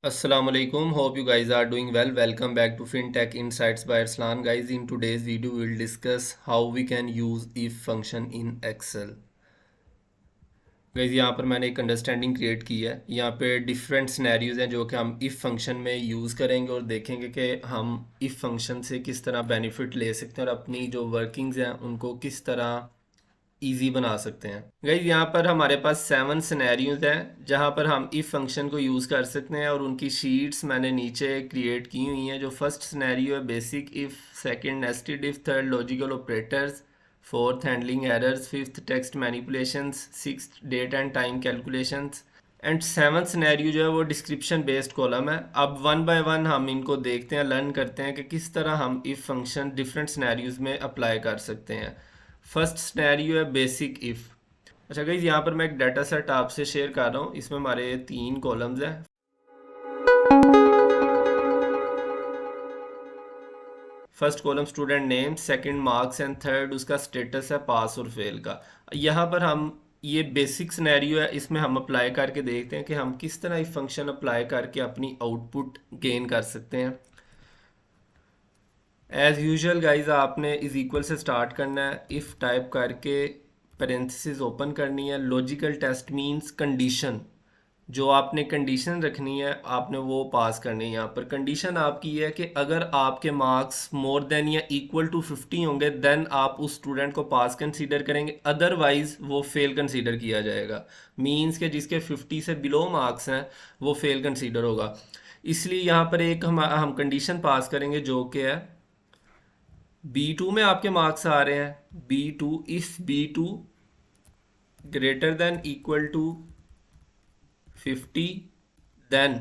Assalamualaikum. Hope you guys are doing well. Welcome back to FinTech Insights by Arslan. Guys, in today's video, we'll discuss how we can use if function in Excel. Guys यहाँ पर मैंने एक understanding create की है। यहाँ पे different scenarios हैं जो कि हम इफ़ फंक्शन में यूज़ करेंगे और देखेंगे कि हम इफ़ फंक्शन से किस तरह बेनिफिट ले सकते हैं और अपनी जो वर्किंग्स हैं उनको किस तरह इजी बना सकते हैं। गाइज यहाँ पर हमारे पास 7 सिनेरियोज हैं जहाँ पर हम इफ़ फंक्शन को यूज़ कर सकते हैं और उनकी शीट्स मैंने नीचे क्रिएट की हुई हैं। जो फर्स्ट सिनेरियो है basic if, second nested if, third logical operators, fourth handling errors, fifth text manipulations, sixth date and time calculations and seventh scenario जो है वो डिस्क्रिप्शन बेस्ड कॉलम है। अब वन बाय वन हम इनको देखते हैं, लर्न करते हैं कि किस तरह हम इफ़ फंक्शन डिफरेंट सिनेरियोज में अप्लाई कर सकते हैं। फर्स्ट सिनेरियो है बेसिक इफ़। अच्छा गाइज यहाँ पर मैं एक डाटा सेट आपसे शेयर कर रहा हूँ। इसमें हमारे 3 कॉलम्स हैं। First column student name, second marks and third उसका स्टेटस है पास और फेल का। यहाँ पर हम ये बेसिक सिनेरियो है, इसमें हम अप्लाई करके देखते हैं कि हम किस तरह इफ फंक्शन अप्लाई करके अपनी आउटपुट गेन कर सकते हैं। एज यूजुअल गाइज आपने इज इक्वल से स्टार्ट करना है, इफ़ टाइप करके पेरेंथिसिस ओपन करनी है। लॉजिकल टेस्ट मींस कंडीशन, जो आपने कंडीशन रखनी है आपने वो पास करनी है। यहाँ पर कंडीशन आपकी है कि अगर आपके मार्क्स मोर देन या इक्वल टू 50 होंगे देन आप उस स्टूडेंट को पास कंसीडर करेंगे, अदरवाइज वो फेल कंसीडर किया जाएगा। मींस के जिसके 50 से बिलो मार्क्स हैं वो फेल कंसीडर होगा। इसलिए यहाँ पर एक हम कंडीशन पास करेंगे जो कि है B2 में आपके मार्क्स आ रहे हैं, B2 if B2 greater than equal to 50, then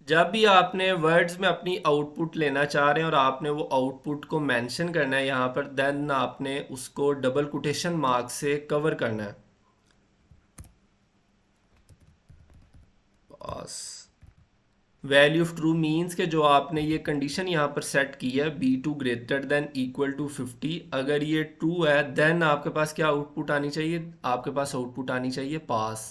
जब भी आपने वर्ड्स में अपनी आउटपुट लेना चाह रहे हैं और आपने वो आउटपुट को मेंशन करना है यहाँ पर, देन आपने उसको डबल कोटेशन मार्क से कवर करना है। पास वैल्यू ऑफ ट्रू मीन्स के जो आपने ये कंडीशन यहाँ पर सेट की है B2 greater than equal to 50, अगर ये ट्रू है देन आपके पास क्या आउटपुट आनी चाहिए, आपके पास आउटपुट आनी चाहिए पास।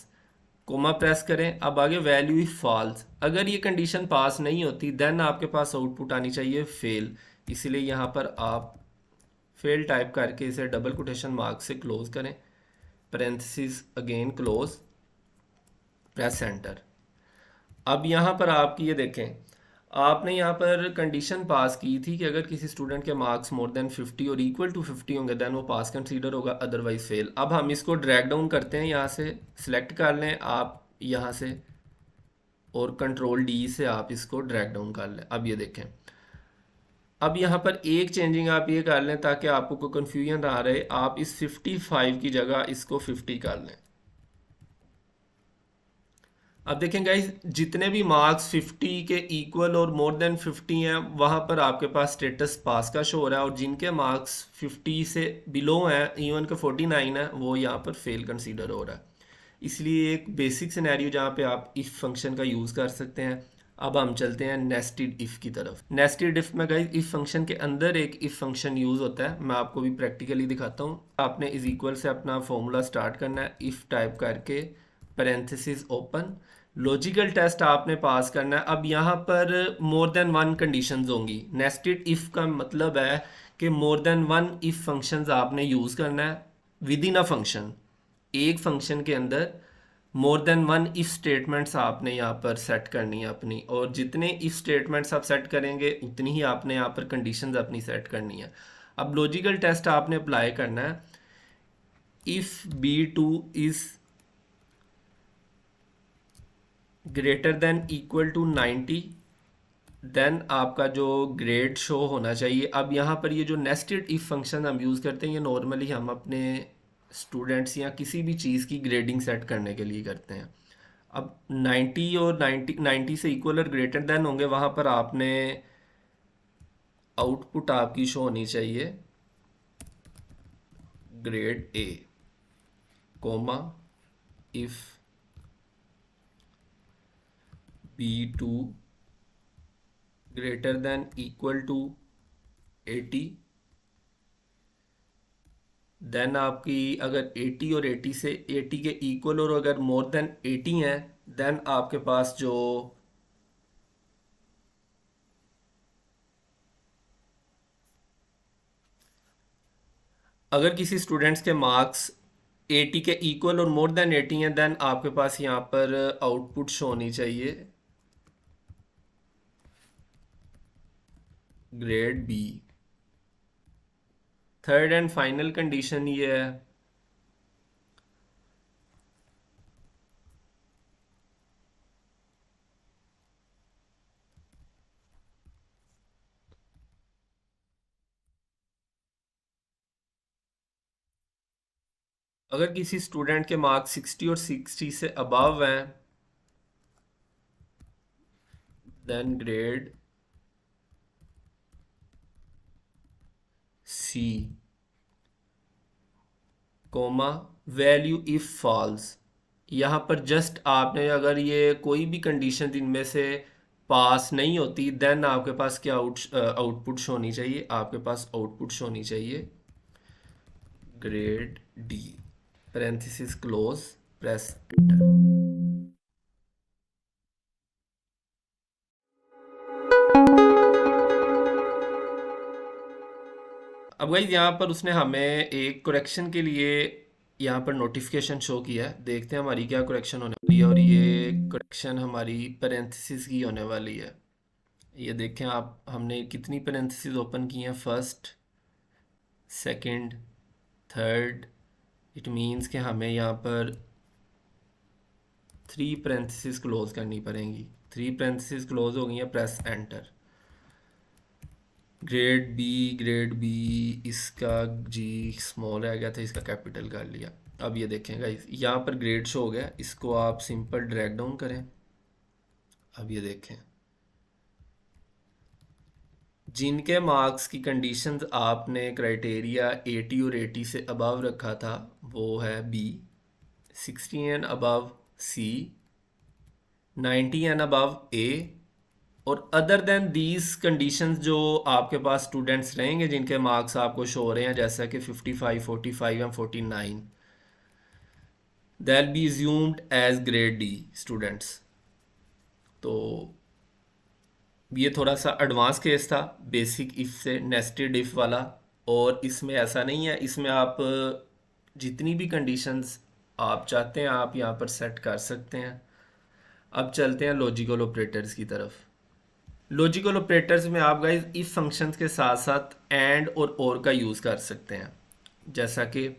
कोमा प्रेस करें। अब आगे वैल्यू इफ फॉल्स, अगर ये कंडीशन पास नहीं होती देन आपके पास आउटपुट आनी चाहिए फेल। इसलिए यहाँ पर आप फेल टाइप करके इसे डबल कोटेशन मार्क से क्लोज करें, पेरेंथिसिस अगेन क्लोज, प्रेस एंटर। अब यहाँ पर आपकी ये देखें, आपने यहाँ पर कंडीशन पास की थी कि अगर किसी स्टूडेंट के मार्क्स मोर देन 50 और इक्वल टू 50 होंगे देन वो पास कंसीडर होगा, अदरवाइज फेल। अब हम इसको ड्रैग डाउन करते हैं, यहाँ से सिलेक्ट कर लें आप यहाँ से और कंट्रोल डी से आप इसको ड्रैग डाउन कर लें। अब ये देखें, अब यहाँ पर एक चेंजिंग आप ये कर लें ताकि आपको कोई कन्फ्यूजन ना रहे, आप इस 55 की जगह इसको 50 कर लें। अब देखें गाइस, जितने भी मार्क्स 50 के इक्वल और मोर देन 50 हैं वहाँ पर आपके पास स्टेटस पास का शो हो रहा है, और जिनके मार्क्स 50 से बिलो हैं इवन के 49 है वो यहाँ पर फेल कंसीडर हो रहा है। इसलिए एक बेसिक सिनेरियो जहाँ पे आप इफ़ फंक्शन का यूज़ कर सकते हैं। अब हम चलते हैं नेस्टेड इफ़ की तरफ। नेस्टेड इफ़ में गाइस इफ़ फंक्शन के अंदर एक इफ़ फंक्शन यूज़ होता है, मैं आपको भी प्रैक्टिकली दिखाता हूँ। आपने इज इक्वल से अपना फॉर्मूला स्टार्ट करना है, इफ़ टाइप करके पेरेंथिसिस ओपन, लॉजिकल टेस्ट आपने पास करना है। अब यहाँ पर मोर देन वन कंडीशंस होंगी। नेस्टेड इफ़ का मतलब है कि more than one if functions आपने यूज़ करना है विद इन अ फंक्शन। एक फंक्शन के अंदर more than one if statements आपने यहाँ पर सेट करनी है अपनी, और जितने इफ़ स्टेटमेंट्स आप सेट करेंगे उतनी ही आपने यहाँ पर कंडीशंस अपनी सेट करनी है। अब लॉजिकल टेस्ट आपने अप्लाई करना है, if B2 is greater than equal to 90 then आपका जो ग्रेड शो होना चाहिए। अब यहाँ पर ये जो नेस्टेड इफ फंक्शन हम यूज़ करते हैं ये नॉर्मली हम अपने स्टूडेंट्स या किसी भी चीज़ की ग्रेडिंग सेट करने के लिए करते हैं। अब 90 और 90 से इक्वल और ग्रेटर देन होंगे, वहाँ पर आपने आउटपुट आपकी शो होनी चाहिए grade A, comma if B2 greater than equal to 80, then आपकी अगर 80 और 80 से 80 के इक्वल और अगर मोर देन 80 हैं देन आपके पास जो अगर किसी स्टूडेंट्स के मार्क्स 80 के इक्वल और मोर देन 80 हैं, देन आपके पास यहाँ पर आउटपुट शो होनी चाहिए grade B. Third and final condition ये है, अगर किसी स्टूडेंट के मार्क्स 60 और 60 से अबव हैं, then grade C, comma value if false. यहाँ पर जस्ट आपने अगर ये कोई भी कंडीशन इनमें से पास नहीं होती, देन आपके पास क्या आउटपुट शो होनी चाहिए, आपके पास आउटपुट शो होनी चाहिए grade D, parenthesis close, press enter. अब गाइस यहाँ पर उसने हमें एक करेक्शन के लिए यहाँ पर नोटिफिकेशन शो किया है, देखते हैं हमारी क्या करेक्शन होने वाली है। और ये करेक्शन हमारी पैरेंथेसिस की होने वाली है। ये देखें आप, हमने कितनी पैरेंथेसिस ओपन की हैं, first, second, third. It means कि हमें यहाँ पर 3 पैरेंथेसिस क्लोज करनी पड़ेंगी। 3 पैरेंथेसिस क्लोज हो गई हैं, प्रेस एंटर। ग्रेड बी, इसका जी स्मॉल रह गया था, इसका कैपिटल कर लिया। अब ये देखें गाइस, यहाँ पर ग्रेड शो हो गया, इसको आप सिंपल ड्रैग डाउन करें। अब ये देखें, जिनके मार्क्स की कंडीशंस आपने क्राइटेरिया 80 और 80 से अबव रखा था, वो है B, 60 and above C, 90 and above A, और अदर देन दीज कंडीशंस जो आपके पास स्टूडेंट्स रहेंगे जिनके मार्क्स आपको शो हो रहे हैं, जैसा कि 55, 45 and 49, they'll be assumed as grade D students. तो ये थोड़ा सा एडवांस केस था बेसिक इफ से नेस्टेड इफ वाला। और इसमें ऐसा नहीं है, इसमें आप जितनी भी कंडीशंस आप चाहते हैं आप यहाँ पर सेट कर सकते हैं। अब चलते हैं लॉजिकल ऑपरेटर्स की तरफ। लॉजिकल ऑपरेटर्स में आप गाइस इफ फंक्शंस के साथ साथ एंड और का यूज़ कर सकते हैं। जैसा कि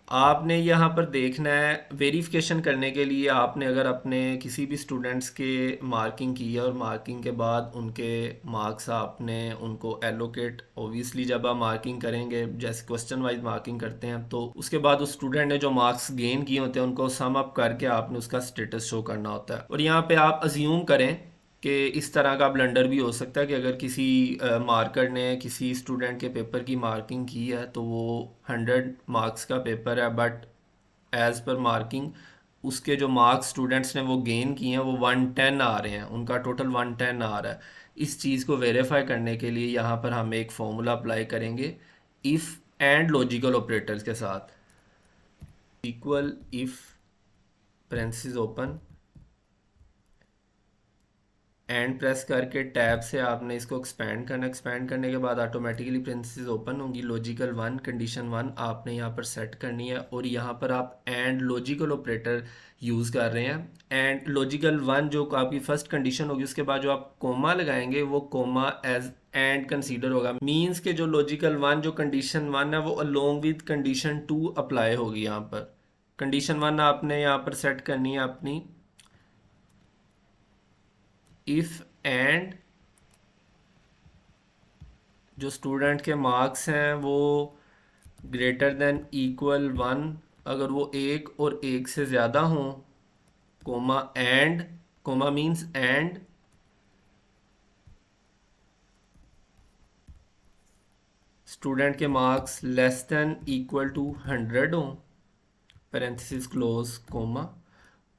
आपने यहाँ पर देखना है, वेरिफिकेशन करने के लिए आपने अगर अपने किसी भी स्टूडेंट्स के मार्किंग की है और मार्किंग के बाद उनके मार्क्स आपने उनको एलोकेट, ओबियसली जब आप मार्किंग करेंगे जैसे क्वेश्चन वाइज मार्किंग करते हैं, तो उसके बाद उस स्टूडेंट ने जो मार्क्स गेन किए होते हैं उनको सम अप करके आपने उसका स्टेटस शो करना होता है। और यहाँ पे आप अज्यूम करें कि इस तरह का ब्लंडर भी हो सकता है कि अगर किसी मार्कर ने किसी स्टूडेंट के पेपर की मार्किंग की है तो वो 100 मार्क्स का पेपर है, बट एज़ पर मार्किंग उसके जो मार्क्स स्टूडेंट्स ने वो गेन किए हैं वो 110 आ रहे हैं, उनका टोटल 110 आ रहा है। इस चीज़ को वेरीफाई करने के लिए यहाँ पर हम एक फॉर्मूला अप्लाई करेंगे इफ़ एंड लॉजिकल ऑपरेटर्स के साथ। Equal if, parenthesis open, and press करके टैब से आपने इसको एक्सपेंड करना। एक्सपेंड करने के बाद ऑटोमेटिकली पेरेंथेसिस ओपन होंगी। लॉजिकल वन, कंडीशन वन आपने यहाँ पर सेट करनी है और यहाँ पर आप एंड लॉजिकल ऑपरेटर यूज़ कर रहे हैं। एंड लॉजिकल वन जो आपकी फर्स्ट कंडीशन होगी, उसके बाद जो आप कोमा लगाएंगे वो कोमा एज एंड कंसीडर होगा। मीन्स के जो लॉजिकल वन जो कंडीशन वन है वो along with condition two apply होगी। यहाँ पर कंडीशन वन आपने यहाँ पर सेट करनी है अपनी इफ एंड जो स्टूडेंट के मार्क्स हैं वो ग्रेटर देन इक्वल वन, अगर वो एक और एक से ज़्यादा हों, comma and, comma means and student के marks less than equal to 100 हों, पेरेंथेसिस क्लोज, कोमा।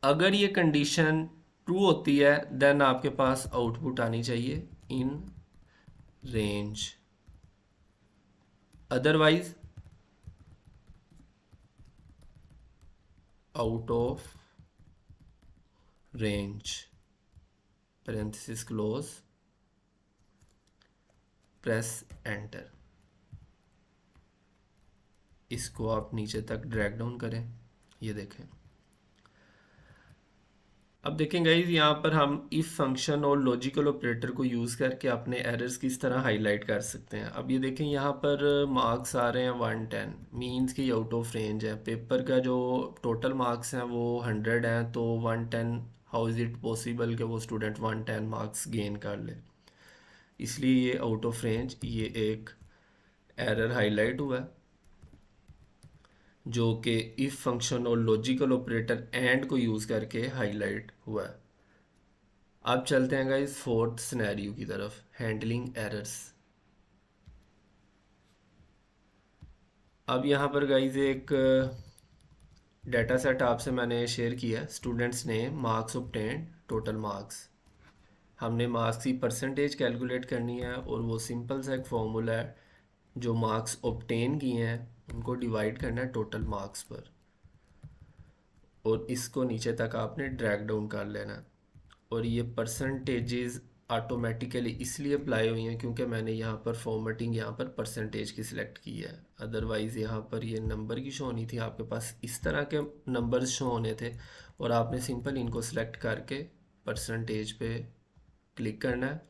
अगर ये कंडीशन ट्रू होती है देन आपके पास आउटपुट आनी चाहिए in range, otherwise out of range, parenthesis close, press enter. इसको आप नीचे तक ड्रैग डाउन करें, ये देखें। अब देखें गाइज, यहाँ पर हम इफ़ फंक्शन और लॉजिकल ऑपरेटर को यूज़ करके अपने एरर्स किस तरह हाईलाइट कर सकते हैं। अब ये देखें, यहाँ पर मार्क्स आ रहे हैं 110, मीन्स कि आउट ऑफ रेंज है। पेपर का जो टोटल मार्क्स हैं वो 100 हैं, तो 110 हाउ इज़ इट पॉसिबल कि वो स्टूडेंट 110 मार्क्स गेन कर ले। इसलिए ये आउट ऑफ रेंज, ये एक एरर हाईलाइट हुआ है जो कि इफ़ फंक्शन और लॉजिकल ऑपरेटर एंड को यूज़ करके हाईलाइट हुआ है। अब चलते हैं गाइस फोर्थ सिनेरियो की तरफ, हैंडलिंग एरर्स। अब यहाँ पर गाइस एक डाटा सेट आपसे मैंने शेयर किया, स्टूडेंट्स ने मार्क्स ऑब्टेन, टोटल मार्क्स। हमने मार्क्स की परसेंटेज कैलकुलेट करनी है और वो सिंपल सा एक फॉर्मूला है, जो मार्क्स ऑब्टेन किए हैं उनको डिवाइड करना है टोटल मार्क्स पर, और इसको नीचे तक आपने ड्रैग डाउन कर लेना है। और ये परसेंटेजेस ऑटोमेटिकली इसलिए अप्लाई हुई हैं क्योंकि मैंने यहाँ पर फॉर्मेटिंग यहाँ पर परसेंटेज की सिलेक्ट की है। अदरवाइज़ यहाँ पर ये नंबर की शो होनी थी, आपके पास इस तरह के नंबर्स शो होने थे और आपने सिंपल इनको सिलेक्ट करके परसेंटेज पे क्लिक करना है।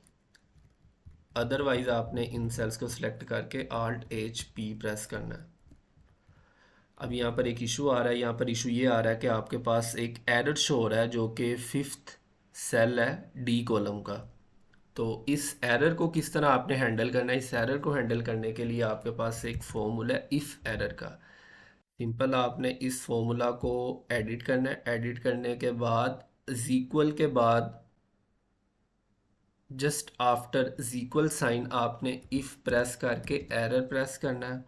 अदरवाइज़ आपने इन सेल्स को सिलेक्ट करके Alt+H+P प्रेस करना है। अब यहाँ पर एक इशू आ रहा है, यहाँ पर इशू ये आ रहा है कि आपके पास एक एरर शो हो रहा है जो कि 5th सेल है डी कॉलम का। तो इस एरर को किस तरह आपने हैंडल करना है? इस एरर को हैंडल करने के लिए आपके पास एक फॉर्मूला है इफ़ एरर का। सिंपल आपने इस फॉर्मूला को एडिट करना है। एडिट करने के बाद इक्वल के बाद जस्ट आफ्टर इक्वल साइन आपने इफ़ प्रेस करके एरर प्रेस करना है।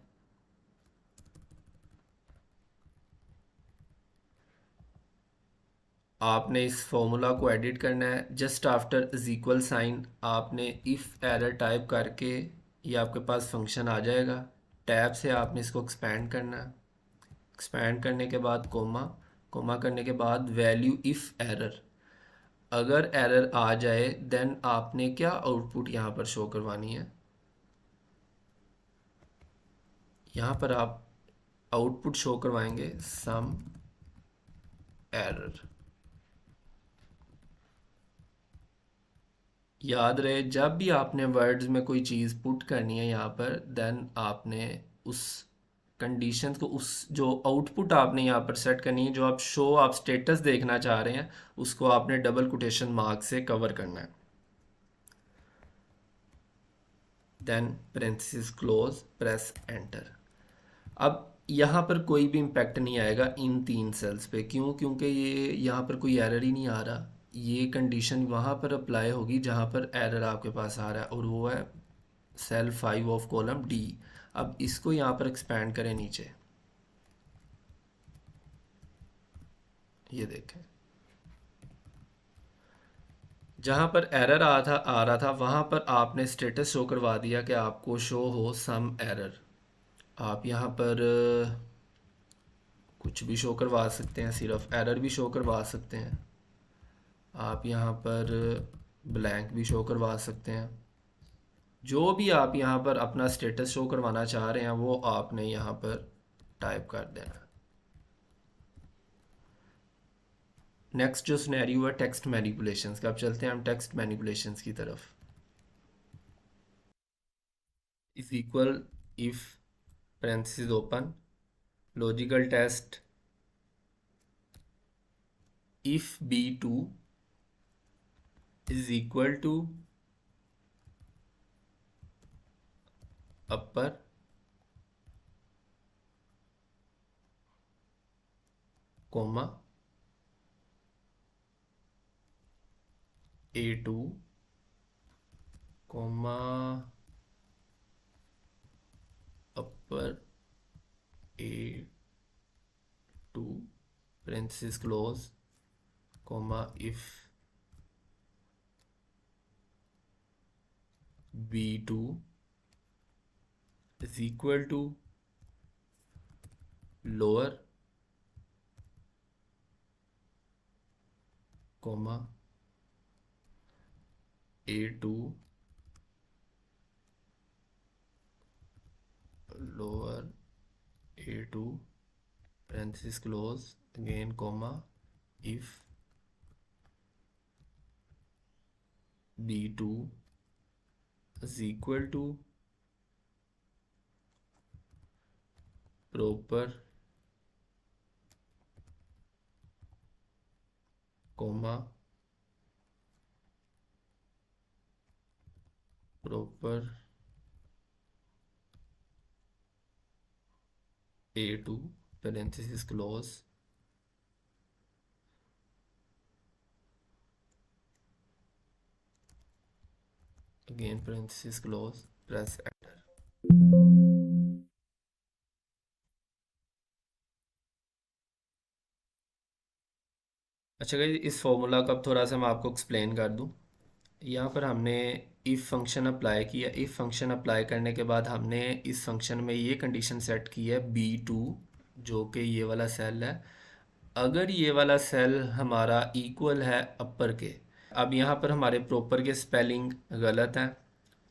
आपने इस फॉर्मूला को एडिट करना है। जस्ट आफ्टर इक्वल साइन आपने इफ़ एरर टाइप करके ये आपके पास फंक्शन आ जाएगा। टैब से आपने इसको एक्सपेंड करना है। एक्सपेंड करने के बाद कोमा, कोमा करने के बाद वैल्यू इफ़ एरर। अगर एरर आ जाए देन आपने क्या आउटपुट यहाँ पर शो करवानी है? यहाँ पर आप आउटपुट शो करवाएंगे सम एरर। याद रहे, जब भी आपने वर्ड्स में कोई चीज़ पुट करनी है यहाँ पर, देन आपने उस कंडीशन को, उस जो आउटपुट आपने यहाँ पर सेट करनी है, जो आप शो आप स्टेटस देखना चाह रहे हैं, उसको आपने डबल कोटेशन मार्क से कवर करना है। Then parenthesis close, press enter. अब यहाँ पर कोई भी इम्पैक्ट नहीं आएगा इन 3 सेल्स पे। क्यों? क्योंकि ये यहाँ पर कोई एरर ही नहीं आ रहा। ये कंडीशन वहाँ पर अप्लाई होगी जहाँ पर एरर आपके पास आ रहा है, और वो है सेल 5 ऑफ कॉलम डी। अब इसको यहाँ पर एक्सपेंड करें नीचे, ये देखें, जहाँ पर एरर आ रहा था वहाँ पर आपने स्टेटस शो करवा दिया कि आपको शो हो सम एरर। आप यहाँ पर कुछ भी शो करवा सकते हैं, सिर्फ एरर भी शो करवा सकते हैं। आप यहाँ पर ब्लैंक भी शो करवा सकते हैं। जो भी आप यहाँ पर अपना स्टेटस शो करवाना चाह रहे हैं वो आपने यहाँ पर टाइप कर देना। नेक्स्ट जो सिनेरियो है टेक्स्ट मैनिपुलेशंस का। अब चलते हैं हम टेक्स्ट मैनिपुलेशंस की तरफ। Is equal if parenthesis open, logical test if b2 is equal to upper comma a2 comma upper a2 parenthesis close comma if b2 is equal to lower comma a2 lower A2 parenthesis close again comma if B2 is equal to proper comma proper A2 parenthesis close again parenthesis close, press enter। अच्छा guys, इस formula का अब थोड़ा सा मैं आपको explain कर दूं। यहाँ पर हमने इफ़ फंक्शन अप्लाई किया। इफ़ फंक्शन अप्लाई करने के बाद हमने इस फंक्शन में ये कंडीशन सेट की है B2, जो कि ये वाला सेल है, अगर ये वाला सेल हमारा इक्वल है अपर के। अब यहाँ पर हमारे प्रॉपर के स्पेलिंग गलत हैं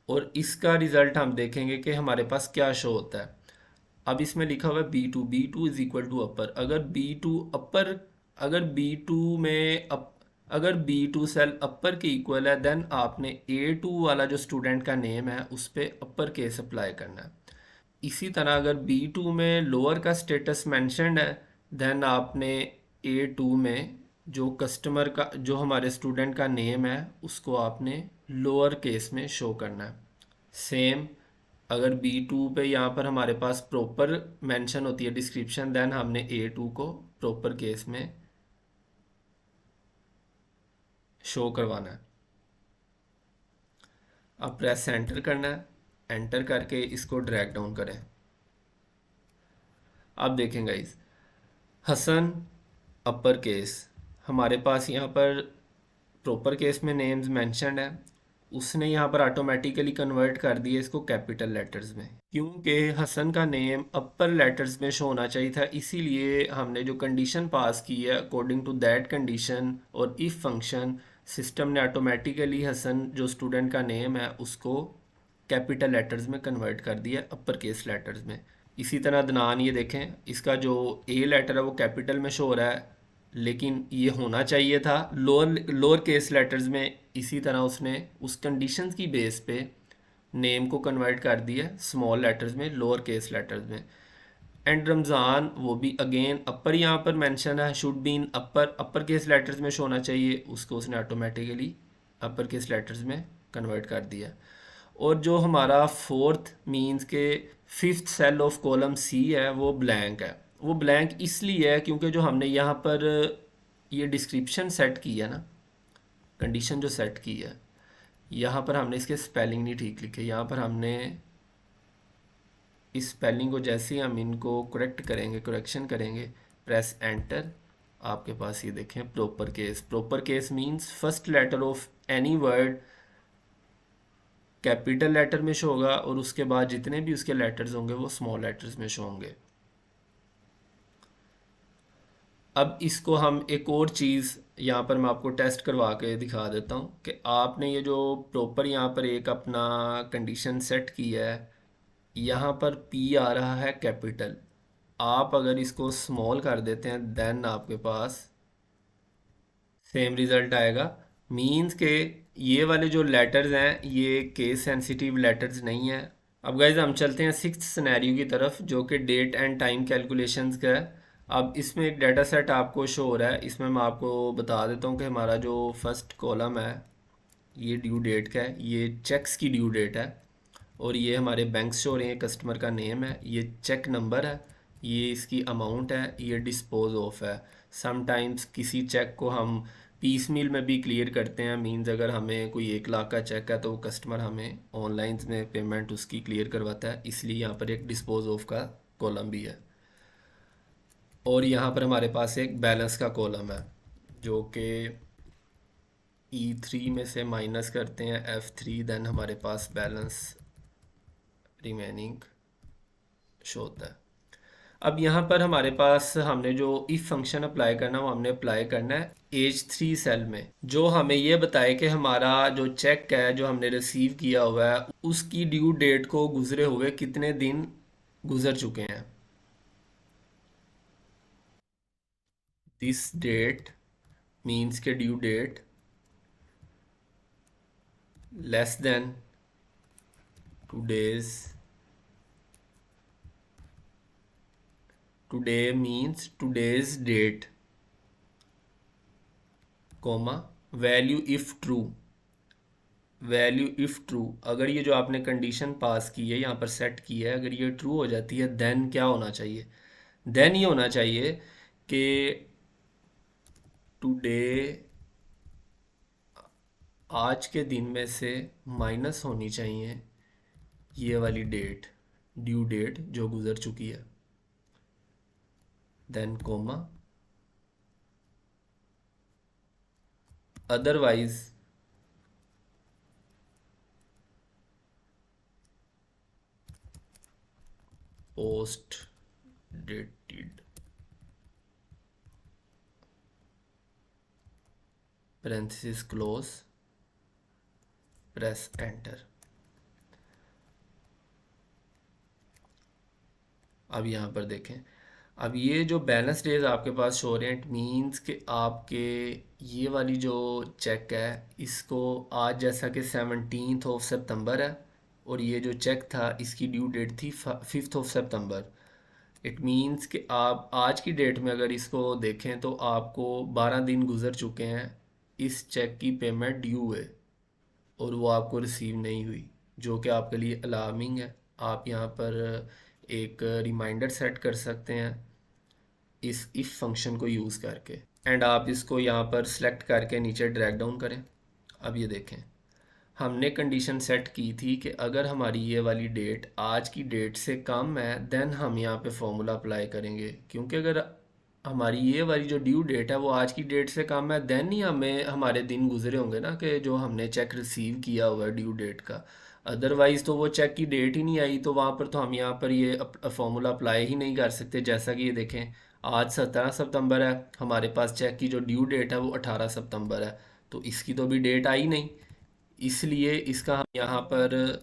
और इसका रिज़ल्ट हम देखेंगे कि हमारे पास क्या शो होता है। अब इसमें लिखा हुआ है B2 इज़ इक्वल टू अपर। अगर B2 में अगर B2 सेल अपर के इक्वल है, देन आपने A2 वाला जो स्टूडेंट का नेम है उस पर अपर केस अप्लाई करना है। इसी तरह अगर B2 में लोअर का स्टेटस मेंशन्ड है, देन आपने A2 में जो कस्टमर का, जो हमारे स्टूडेंट का नेम है, उसको आपने लोअर केस में शो करना है। सेम अगर B2 पे यहाँ पर हमारे पास प्रॉपर मेंशन होती है डिस्क्रिप्शन, देन हमने A2 को प्रॉपर केस में शो करवाना है। अब प्रेस एंटर करना है। एंटर करके इसको ड्रैग डाउन करें। अब देखें गाइस, हसन अपर केस, हमारे पास यहाँ पर प्रॉपर केस में नेम्स मेंशन्ड है, उसने यहाँ पर ऑटोमेटिकली कन्वर्ट कर दिया इसको कैपिटल लेटर्स में, क्योंकि हसन का नेम अपर लेटर्स में शो होना चाहिए था। इसीलिए हमने जो कंडीशन पास की है, अकॉर्डिंग टू दैट कंडीशन और इफ़ फंक्शन, सिस्टम ने ऑटोमेटिकली हसन जो स्टूडेंट का नेम है उसको कैपिटल लेटर्स में कन्वर्ट कर दिया, अपर केस लेटर्स में। इसी तरह अदनान, ये देखें, इसका जो ए लेटर है वो कैपिटल में शो हो रहा है, लेकिन ये होना चाहिए था लोअर केस लेटर्स में। इसी तरह उसने उस कंडीशंस की बेस पे नेम को कन्वर्ट कर दिया स्मॉल लेटर्स में, लोअर केस लेटर्स में। एंड रमज़ान, वो भी अगेन अपर यहाँ पर मेंशन है, should be in upper case letters में शो होना चाहिए, उसको उसने ऑटोमेटिकली अपर केस लेटर्स में कन्वर्ट कर दिया। और जो हमारा फोर्थ मीन्स के fifth cell of column C है वो ब्लैंक है। वो ब्लैंक इसलिए है क्योंकि जो हमने यहाँ पर ये डिस्क्रिप्शन सेट की है ना, कंडीशन जो सेट की है, यहाँ पर हमने इसके स्पेलिंग नहीं ठीक लिखे। यहाँ पर हमने इस स्पेलिंग को जैसे ही हम इनको करेक्ट करेंगे, करेक्शन करेंगे, प्रेस एंटर, आपके पास ये देखें proper case means first letter of any word capital letter में शो होगा और उसके बाद जितने भी उसके लेटर्स होंगे वो स्मॉल लेटर्स में शो होंगे। अब इसको हम एक और चीज़ यहाँ पर मैं आपको टेस्ट करवा के दिखा देता हूँ कि आपने ये जो प्रॉपर यहाँ पर एक अपना कंडीशन सेट की है, यहाँ पर P आ रहा है कैपिटल। आप अगर इसको स्मॉल कर देते हैं, देन आपके पास सेम रिज़ल्ट आएगा। मीन्स के ये वाले जो लेटर्स हैं ये केस सेंसिटिव लेटर्स नहीं है। अब गाइज हम चलते हैं सिक्स्थ सिनेरियो की तरफ, जो कि डेट एंड टाइम कैलकुलेशंस का है। अब इसमें एक डाटा सेट आपको शो हो रहा है। इसमें मैं आपको बता देता हूँ कि हमारा जो फर्स्ट कॉलम है ये ड्यू डेट का है, ये चेक्स की ड्यू डेट है, और ये हमारे बैंक्स शो हो रहे हैं, कस्टमर का नेम है, ये चेक नंबर है, ये इसकी अमाउंट है, ये डिस्पोज ऑफ है। समटाइम्स किसी चेक को हम पीस मील में भी क्लियर करते हैं। मींस अगर हमें कोई 1 लाख का चेक है तो कस्टमर हमें ऑनलाइन में पेमेंट उसकी क्लियर करवाता है, इसलिए यहाँ पर एक डिस्पोज ऑफ का कॉलम भी है। और यहाँ पर हमारे पास एक बैलेंस का कॉलम है, जो कि E3 में से माइनस करते हैं F3, देन हमारे पास बैलेंस रिमेनिंग शो होता है। अब यहाँ पर हमारे पास हमने जो इफ़ फंक्शन अप्लाई करना है वो हमने अप्लाई करना है H3 सेल में, जो हमें ये बताए कि हमारा जो चेक है जो हमने रिसीव किया हुआ है उसकी ड्यू डेट को गुजरे हुए कितने दिन गुजर चुके हैं। दिस डेट मीन्स के due date less than today's, today means today's date, comma value if true, value if true. अगर ये जो आपने कंडीशन पास की है यहाँ पर सेट की है, अगर ये ट्रू हो जाती है देन क्या होना चाहिए, देन ये होना चाहिए कि टुडे आज के दिन में से माइनस होनी चाहिए ये वाली डेट, ड्यू डेट जो गुज़र चुकी है, then comma otherwise post dated parenthesis close, press enter. अब यहाँ पर देखें, अब ये जो बैलेंस डेज आपके पास शो हो रहे हैं, इट मीन्स कि आपके ये वाली जो चेक है इसको आज जैसा कि 17 सितंबर है और ये जो चेक था इसकी ड्यू डेट थी 5 सितंबर। इट मीन्स कि आप आज की डेट में अगर इसको देखें तो आपको 12 दिन गुजर चुके हैं इस चेक की पेमेंट ड्यू है और वो आपको रिसीव नहीं हुई, जो कि आपके लिए अलार्मिंग है। आप यहाँ पर एक रिमाइंडर सेट कर सकते हैं इस इफ़ फंक्शन को यूज़ करके, एंड आप इसको यहाँ पर सेलेक्ट करके नीचे ड्रैग डाउन करें। अब ये देखें, हमने कंडीशन सेट की थी कि अगर हमारी ये वाली डेट आज की डेट से कम है देन हम यहाँ पे फॉर्मूला अप्लाई करेंगे, क्योंकि अगर हमारी ये वाली जो ड्यू डेट है वो आज की डेट से कम है देन ही हमें हमारे दिन गुजरे होंगे ना कि जो हमने चेक रिसीव किया हुआ है ड्यू डेट का। अदरवाइज़ तो वो चेक की डेट ही नहीं आई तो वहाँ पर तो हम यहाँ पर ये फॉर्मूला अप्लाई ही नहीं कर सकते। जैसा कि ये देखें, आज 17 सितंबर है, हमारे पास चेक की जो ड्यू डेट है वो 18 सितंबर है, तो इसकी तो अभी डेट आई नहीं, इसलिए इसका हम यहाँ पर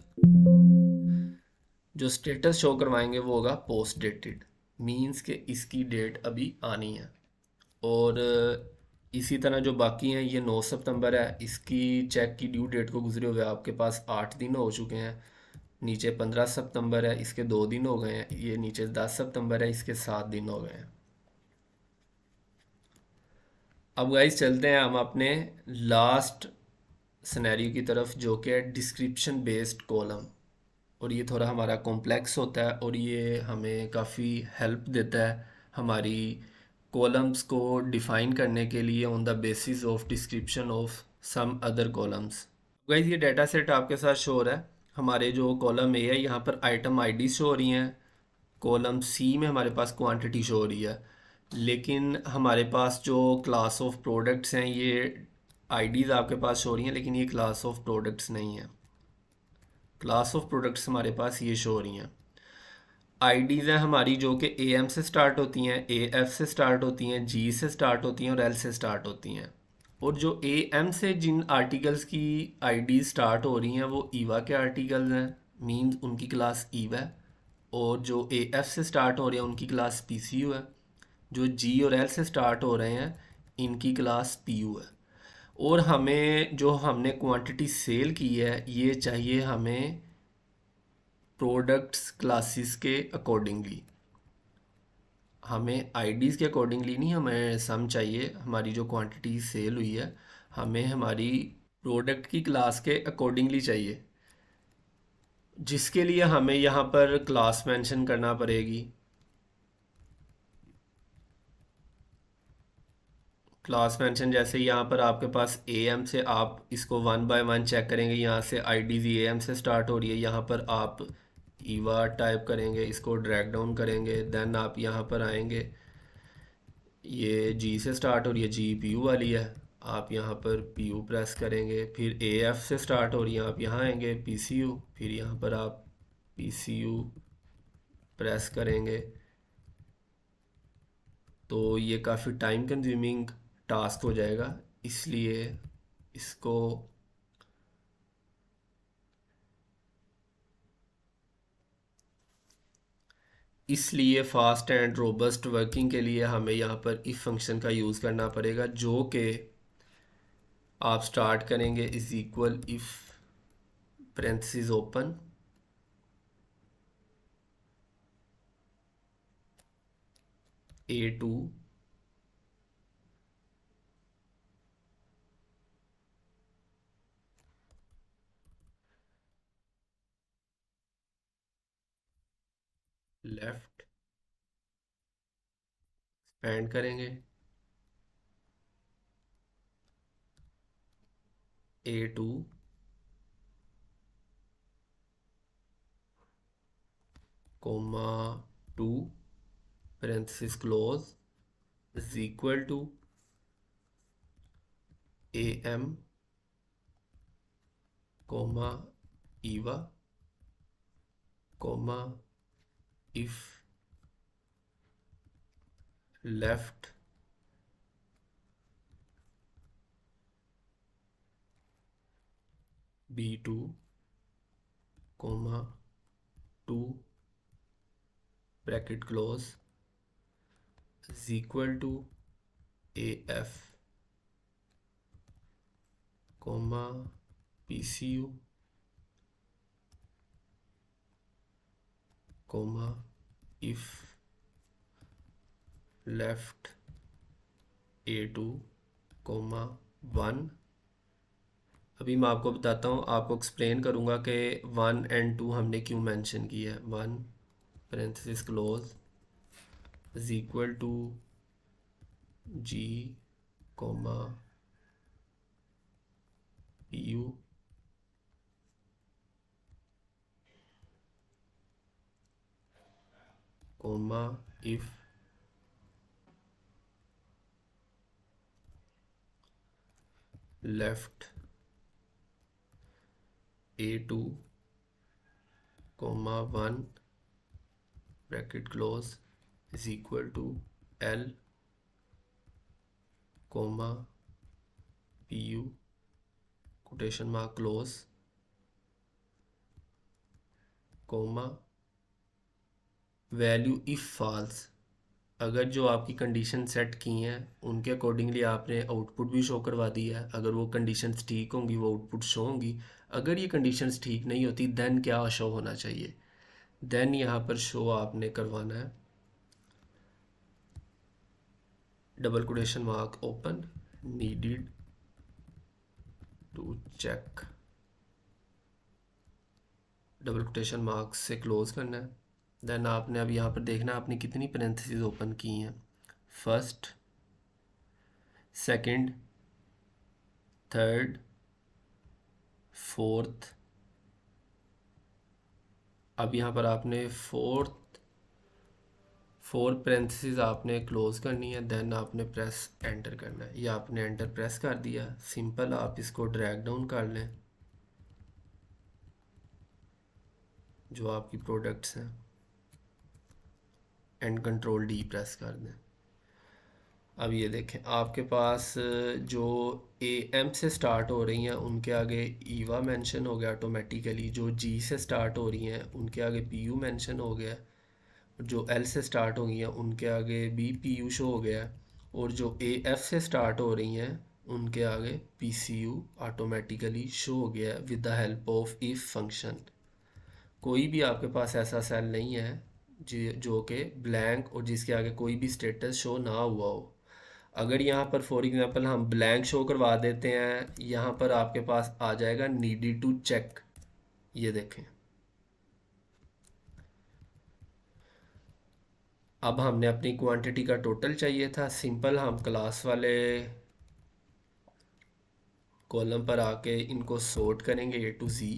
जो स्टेटस शो करवाएंगे वो होगा पोस्ट डेटेड, मीन्स के इसकी डेट अभी आनी है। और इसी तरह जो बाकी हैं, ये 9 सितंबर है, इसकी चेक की ड्यू डेट को गुजरे हुए आपके पास 8 दिन हो चुके हैं। नीचे 15 सितंबर है, इसके 2 दिन हो गए हैं। ये नीचे 10 सितंबर है, इसके 7 दिन हो गए हैं। अब गाइस चलते हैं हम अपने लास्ट सिनेरियो की तरफ, जो कि है डिस्क्रिप्शन बेस्ड कॉलम। और ये थोड़ा हमारा कॉम्प्लेक्स होता है और ये हमें काफ़ी हेल्प देता है हमारी कॉलम्स को डिफ़ाइन करने के लिए on the basis of description of some other columns. Guys ये डाटा सेट आपके साथ शो हो रहा है। हमारे जो कॉलम ए है यहाँ पर आइटम आईडी शो हो रही हैं, कॉलम सी में हमारे पास क्वांटिटी शो हो रही है, लेकिन हमारे पास जो क्लास ऑफ प्रोडक्ट्स हैं ये आईडीज़ आपके पास शो हो रही हैं, लेकिन ये क्लास ऑफ प्रोडक्ट्स नहीं है। क्लास ऑफ प्रोडक्ट्स हमारे पास ये शो हो रही हैं। आईडीज़ हैं हमारी जो कि ए एम से स्टार्ट होती हैं, ए एफ से स्टार्ट होती हैं, जी से स्टार्ट होती हैं और एल से स्टार्ट होती हैं। और जो ए एम से जिन आर्टिकल्स की आईडी स्टार्ट हो रही हैं वो ईवा के आर्टिकल्स हैं, मींस उनकी क्लास ईवा है। और जो ए एफ से स्टार्ट हो रहे हैं उनकी क्लास पी सी यू है। जो जी और एल से स्टार्ट हो रहे हैं इनकी क्लास पी यू है। और हमें जो हमने क्वांटिटी सेल की है ये चाहिए हमें प्रोडक्ट्स क्लासेस के अकॉर्डिंगली, हमें आईडीज़ के अकॉर्डिंगली नहीं, हमें सम चाहिए हमारी जो क्वांटिटी सेल हुई है हमें हमारी प्रोडक्ट की क्लास के अकॉर्डिंगली चाहिए, जिसके लिए हमें यहाँ पर क्लास मेंशन करना पड़ेगी। क्लास मेंशन जैसे यहाँ पर आपके पास ए एम से आप इसको 1 बाय 1 चेक करेंगे, यहाँ से I D G A M से स्टार्ट हो रही है, यहाँ पर आप ईवा टाइप करेंगे, इसको ड्रैग डाउन करेंगे, देन आप यहाँ पर आएंगे, ये जी से स्टार्ट हो रही है, जी पी यू वाली है, आप यहाँ पर पी यू प्रेस करेंगे। फिर ए एफ से स्टार्ट हो रही है, आप यहाँ आएंगे पी सी यू, फिर यहाँ पर आप पी सी यू प्रेस करेंगे। तो ये काफ़ी टाइम कंज्यूमिंग टास्क हो जाएगा, इसलिए इसको इसलिए फास्ट एंड रोबस्ट वर्किंग के लिए हमें यहाँ पर इफ फंक्शन का यूज़ करना पड़ेगा, जो कि आप स्टार्ट करेंगे is equal if parenthesis open A2 left expand करेंगे A2 comma 2 parenthesis close is equal to AM comma Eva comma if left B2 comma 2 bracket close is equal to AF comma PCU comma if left A2 comma 1। अभी मैं आपको बताता हूँ, आपको explain करूँगा कि 1 and 2 हमने क्यों मेंशन किया है। 1 parenthesis close is equal to G comma PU comma if left A2 comma 1 bracket close is equal to L comma PU quotation mark close comma value if false. अगर जो आपकी condition set की हैं उनके accordingly आपने output भी show करवा दिया है। अगर वो कंडीशंस ठीक होंगी वो आउटपुट शो होंगी। अगर ये कंडीशंस ठीक नहीं होती देन क्या शो होना चाहिए, देन यहाँ पर शो आपने करवाना है double quotation mark open needed to check double quotation mark से क्लोज करना है। देन आपने अब यहाँ पर देखना आपने कितनी पेरेंथेसिस ओपन की हैं, फर्स्ट, सेकंड, थर्ड, फोर्थ। अब यहाँ पर आपने फोर पेरेंथेसिस आपने क्लोज करनी है। देन आपने प्रेस एंटर करना है, या आपने एंटर प्रेस कर दिया, सिंपल। आप इसको ड्रैग डाउन कर लें जो आपकी प्रोडक्ट्स हैं एंड कंट्रोल डी प्रेस कर दें। अब ये देखें आपके पास जो AM से स्टार्ट हो रही हैं उनके आगे ईवा मेंशन हो गया ऑटोमेटिकली। जो G से स्टार्ट हो रही हैं उनके आगे PU मेंशन हो गया। जो L से स्टार्ट हो गई हैं उनके आगे भी PU शो हो गया। और जो AF से स्टार्ट हो रही हैं उनके आगे PCU ऑटोमेटिकली शो हो गया with the help of if function. कोई भी आपके पास ऐसा सेल नहीं है जो कि ब्लैंक और जिसके आगे कोई भी स्टेटस शो ना हुआ हो। अगर यहाँ पर फॉर एग्जांपल हम ब्लैंक शो करवा देते हैं, यहाँ पर आपके पास आ जाएगा नीडेड टू चेक। ये देखें, अब हमने अपनी क्वांटिटी का टोटल चाहिए था। सिंपल हम क्लास वाले कॉलम पर आके इनको सॉर्ट करेंगे A to Z।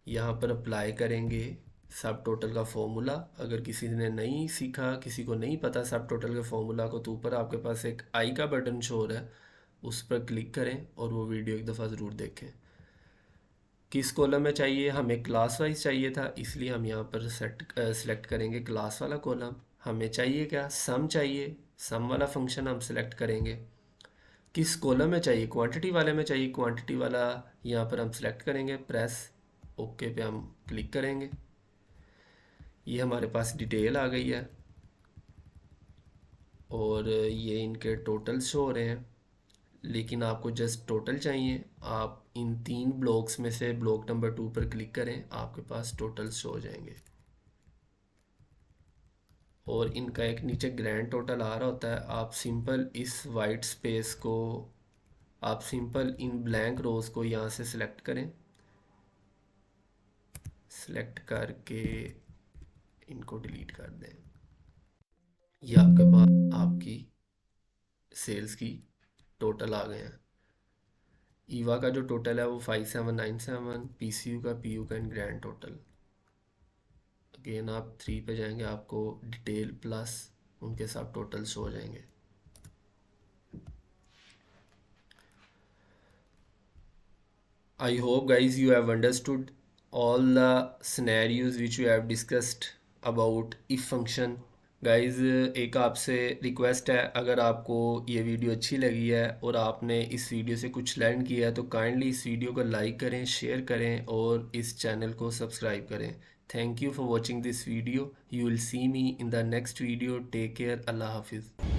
यहाँ पर अप्लाई करेंगे सब टोटल का फॉर्मूला। अगर किसी ने नहीं सीखा, किसी को नहीं पता सब टोटल के फॉर्मूला को, तो ऊपर आपके पास एक आई का बटन शो हो रहा है, उस पर क्लिक करें और वो वीडियो एक दफ़ा ज़रूर देखें। किस कॉलम में चाहिए, हमें क्लास वाइज चाहिए था, इसलिए हम यहाँ पर सेलेक्ट करेंगे क्लास वाला कॉलम। हमें चाहिए क्या, सम चाहिए, सम वाला फंक्शन हम सेलेक्ट करेंगे। किस कॉलम में चाहिए, क्वांटिटी वाले में चाहिए, क्वांटिटी वाला यहाँ पर हम सेलेक्ट करेंगे। प्रेस ओके पे हम क्लिक करेंगे। ये हमारे पास डिटेल आ गई है और ये इनके टोटल शो हो रहे हैं। लेकिन आपको जस्ट टोटल चाहिए, आप इन 3 ब्लॉक्स में से ब्लॉक नंबर 2 पर क्लिक करें, आपके पास टोटल शो हो जाएंगे। और इनका एक नीचे ग्रैंड टोटल आ रहा होता है। आप सिंपल इन ब्लैंक रोज को यहाँ से सिलेक्ट करें। सिलेक्ट करके इनको डिलीट कर दें। ये आपके पास आपकी सेल्स की टोटल आ गए हैं। ईवा का जो टोटल है वो 5797, पीसीयू का, पीयू का, इन ग्रैंड टोटल। अगेन आप 3 पे जाएंगे, आपको डिटेल प्लस उनके साथ टोटल शो हो जाएंगे। I hope guys you have understood all the scenarios which we have discussed about if function. Guys एक आपसे रिक्वेस्ट है, अगर आपको ये वीडियो अच्छी लगी है और आपने इस वीडियो से कुछ लर्न किया है तो काइंडली इस वीडियो को लाइक करें, शेयर करें और इस चैनल को सब्सक्राइब करें। Thank you for watching this video. You will see me in the next video. Take care. अल्लाह हाफिज़।